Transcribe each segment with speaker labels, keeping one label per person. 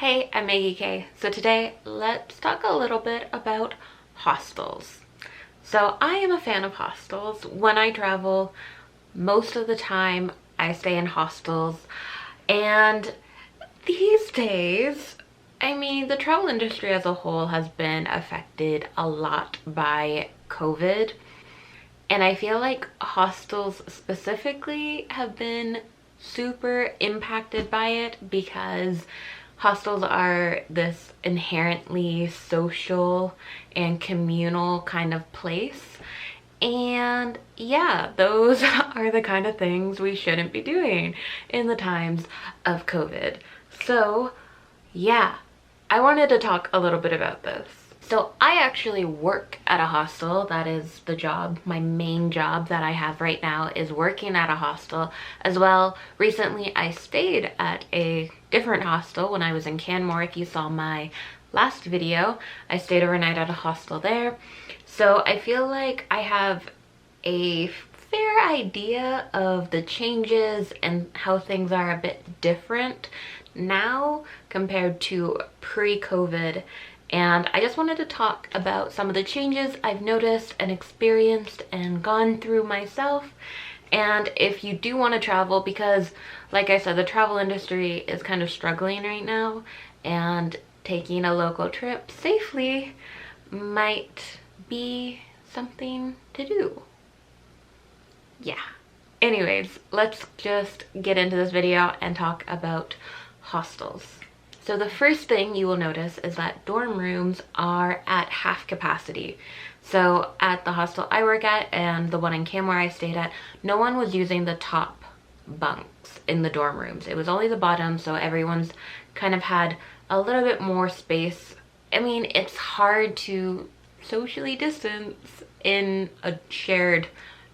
Speaker 1: Hey, I'm Meggie Kay. So today, let's talk a little bit about hostels. So I am a fan of hostels. When I travel, most of the time I stay in hostels. And these days, the travel industry as a whole has been affected a lot by COVID. And I feel like hostels specifically have been super impacted by it because hostels are this inherently social and communal kind of place. And yeah, those are the kind of things we shouldn't be doing in the times of COVID. So yeah, I wanted to talk a little bit about this. So I actually work at a hostel. That is the job. My main job that I have right now is working at a hostel. As well, recently I stayed at a different hostel when I was in Canmore. If you saw my last video, I stayed overnight at a hostel there. So I feel like I have a fair idea of the changes and how things are a bit different now compared to pre-COVID. And I just wanted to talk about some of the changes I've noticed and experienced and gone through myself. And if you do want to travel, because like I said, the travel industry is kind of struggling right now, and taking a local trip safely might be something to do. Yeah. Anyways, let's just get into this video and talk about hostels. So the first thing you will notice is that dorm rooms are at half capacity. So at the hostel I work at and the one in Canmore I stayed at, no one was using the top bunks in the dorm rooms. It was only the bottom, so everyone's kind of had a little bit more space. It's hard to socially distance in a shared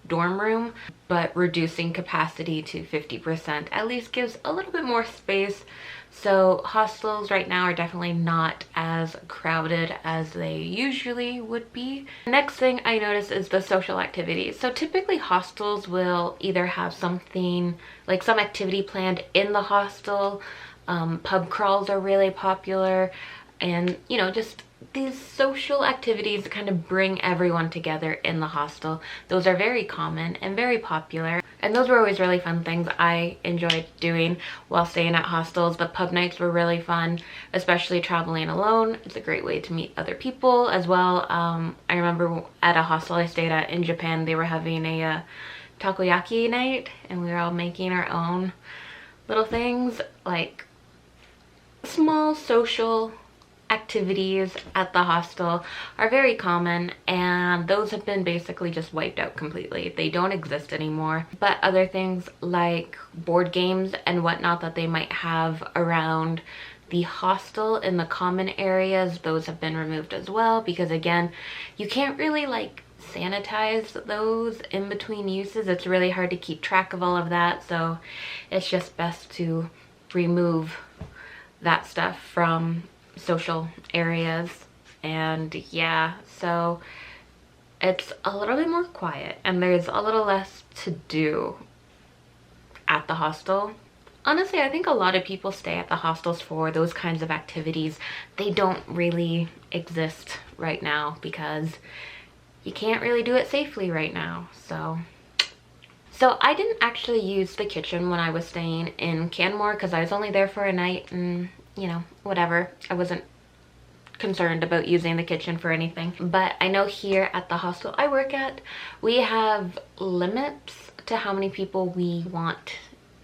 Speaker 1: dorm room, but reducing capacity to 50% at least gives a little bit more space. So hostels right now are definitely not as crowded as they usually would be. Next thing I noticed is the social activities. So typically hostels will either have something like some activity planned in the hostel. Pub crawls are really popular, and just these social activities kind of bring everyone together in the hostel. Those are very common and very popular, and those were always really fun things I enjoyed doing while staying at hostels. The pub nights were really fun, especially traveling alone. It's a great way to meet other people as well. I remember at a hostel I stayed at in Japan, they were having a takoyaki night, and we were all making our own little things. Like, small social activities at the hostel are very common, and those have been basically just wiped out completely. They don't exist anymore. But other things like board games and whatnot that they might have around the hostel in the common areas, those have been removed as well, because again, you can't really sanitize those in between uses. It's really hard to keep track of all of that, so it's just best to remove that stuff from social areas. And yeah, so it's a little bit more quiet and there's a little less to do at the hostel. Honestly, I think a lot of people stay at the hostels for those kinds of activities. They don't really exist right now because you can't really do it safely right now. So I didn't actually use the kitchen when I was staying in Canmore because I was only there for a night, and whatever. I wasn't concerned about using the kitchen for anything. But I know here at the hostel I work at, we have limits to how many people we want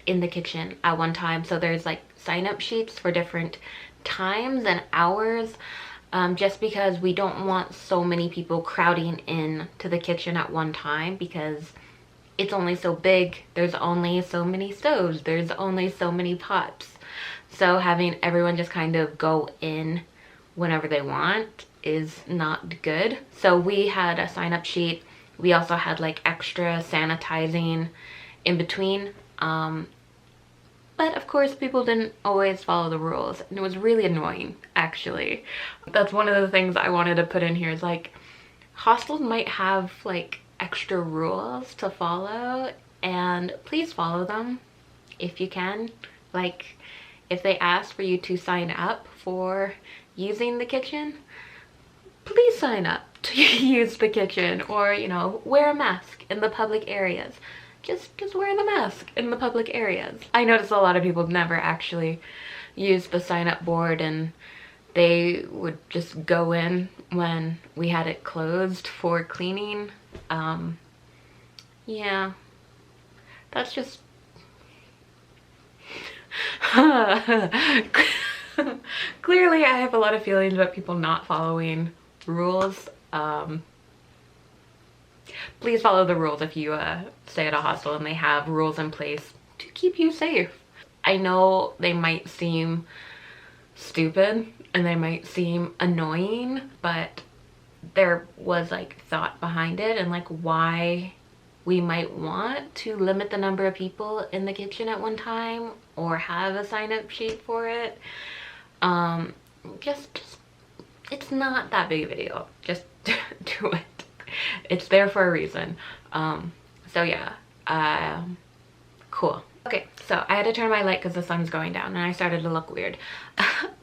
Speaker 1: in the kitchen at one time. So there's sign-up sheets for different times and hours, just because we don't want so many people crowding in to the kitchen at one time, because it's only so big. There's only so many stoves. There's only so many pots. So having everyone just kind of go in whenever they want is not good. So we had a sign-up sheet. We also had extra sanitizing in between. But of course people didn't always follow the rules, and it was really annoying, actually. That's one of the things I wanted to put in here, is hostels might have extra rules to follow, and please follow them if you can. if they ask for you to sign up for using the kitchen, please sign up to use the kitchen, or, you know, wear a mask in the public areas. Just wear the mask in the public areas. I noticed a lot of people never actually use the sign up board, and they would just go in when we had it closed for cleaning. Yeah, that's just clearly I have a lot of feelings about people not following rules. Please follow the rules if you stay at a hostel and they have rules in place to keep you safe. I know they might seem stupid and they might seem annoying, but there was like thought behind it, and like why we might want to limit the number of people in the kitchen at one time, or have a sign-up sheet for it. Just it's not that big of a deal. Just do it. It's there for a reason. So yeah, cool. Okay, so I had to turn my light because the sun's going down and I started to look weird.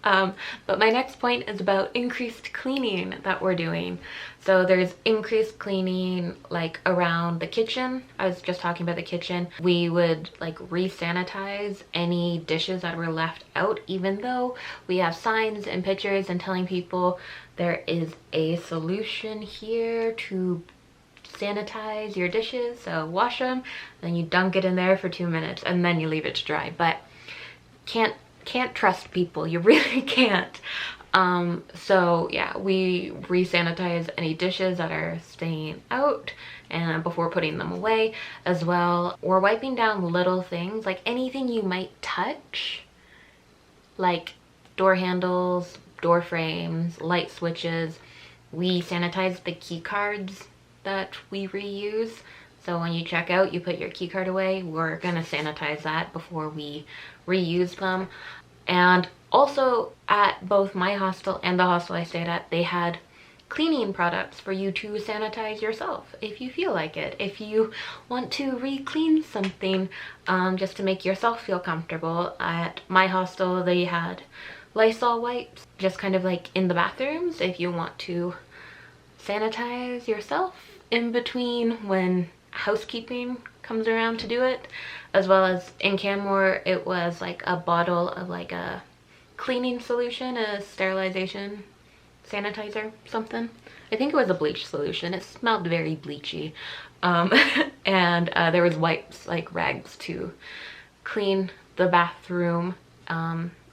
Speaker 1: But my next point is about increased cleaning that we're doing. So there's increased cleaning like around the kitchen. I was just talking about the kitchen. We would like re-sanitize any dishes that were left out, even though we have signs and pictures and telling people there is a solution here to sanitize your dishes. So wash them, then you dunk it in there for 2 minutes and then you leave it to dry. But can't trust people, you really can't. So yeah, we re-sanitize any dishes that are staying out and before putting them away as well. We're wiping down little things, like anything you might touch, like door handles, door frames, light switches. We sanitize the key cards that we reuse. So when you check out, you put your key card away. We're gonna sanitize that before we reuse them. And also at both my hostel and the hostel I stayed at, they had cleaning products for you to sanitize yourself if you feel like it. If you want to re-clean something, just to make yourself feel comfortable. At my hostel, they had Lysol wipes, just kind of like in the bathrooms if you want to sanitize yourself in between when housekeeping comes around to do it. As well as in Canmore, it was like a bottle of like a cleaning solution, a sterilization sanitizer, something. I think it was a bleach solution. It smelled very bleachy. And there was wipes, like rags, to clean the bathroom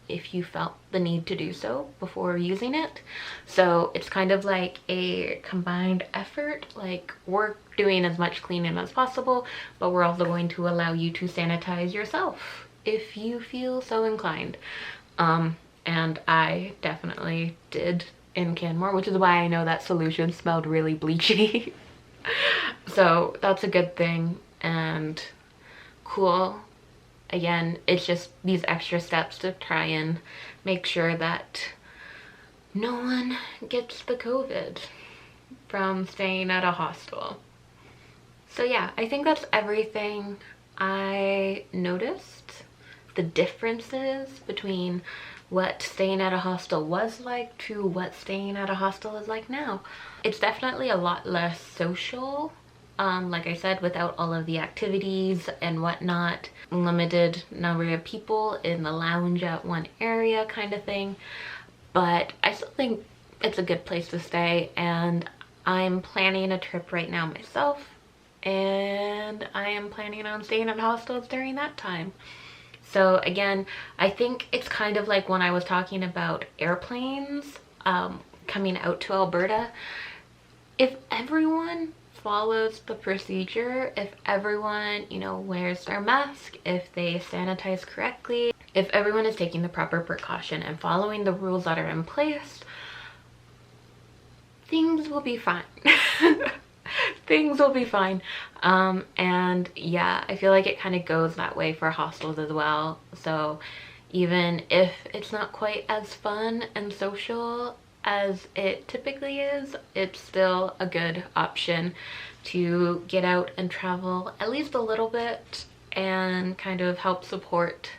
Speaker 1: if you felt the need to do so before using it. So it's kind of like a combined effort. Like, we're doing as much cleaning as possible, but we're also going to allow you to sanitize yourself if you feel so inclined. And I definitely did in Canmore, which is why I know that solution smelled really bleachy. So that's a good thing and cool. Again, it's just these extra steps to try and make sure that no one gets the COVID from staying at a hostel. So yeah, I think that's everything I noticed. The differences between what staying at a hostel was like to what staying at a hostel is like now. It's definitely a lot less social. Like I said, without all of the activities and whatnot, limited number of people in the lounge at one area kind of thing. But I still think it's a good place to stay, and I'm planning a trip right now myself, and I am planning on staying at hostels during that time. So again, I think it's kind of like when I was talking about airplanes coming out to Alberta. If everyone follows the procedure, if everyone, you know, wears their mask, if they sanitize correctly, if everyone is taking the proper precaution and following the rules that are in place, things will be fine. Things will be fine. And yeah, I feel like it kind of goes that way for hostels as well. So even if it's not quite as fun and social as it typically is, it's still a good option to get out and travel at least a little bit and kind of help support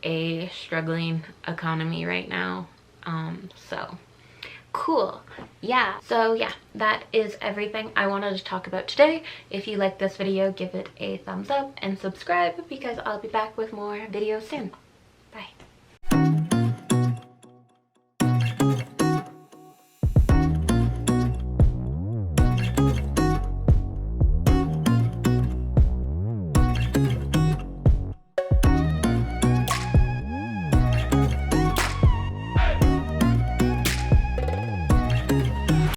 Speaker 1: a struggling economy right now. So cool. Yeah, so yeah, that is everything I wanted to talk about today. If you like this video, give it a thumbs up and subscribe because I'll be back with more videos soon.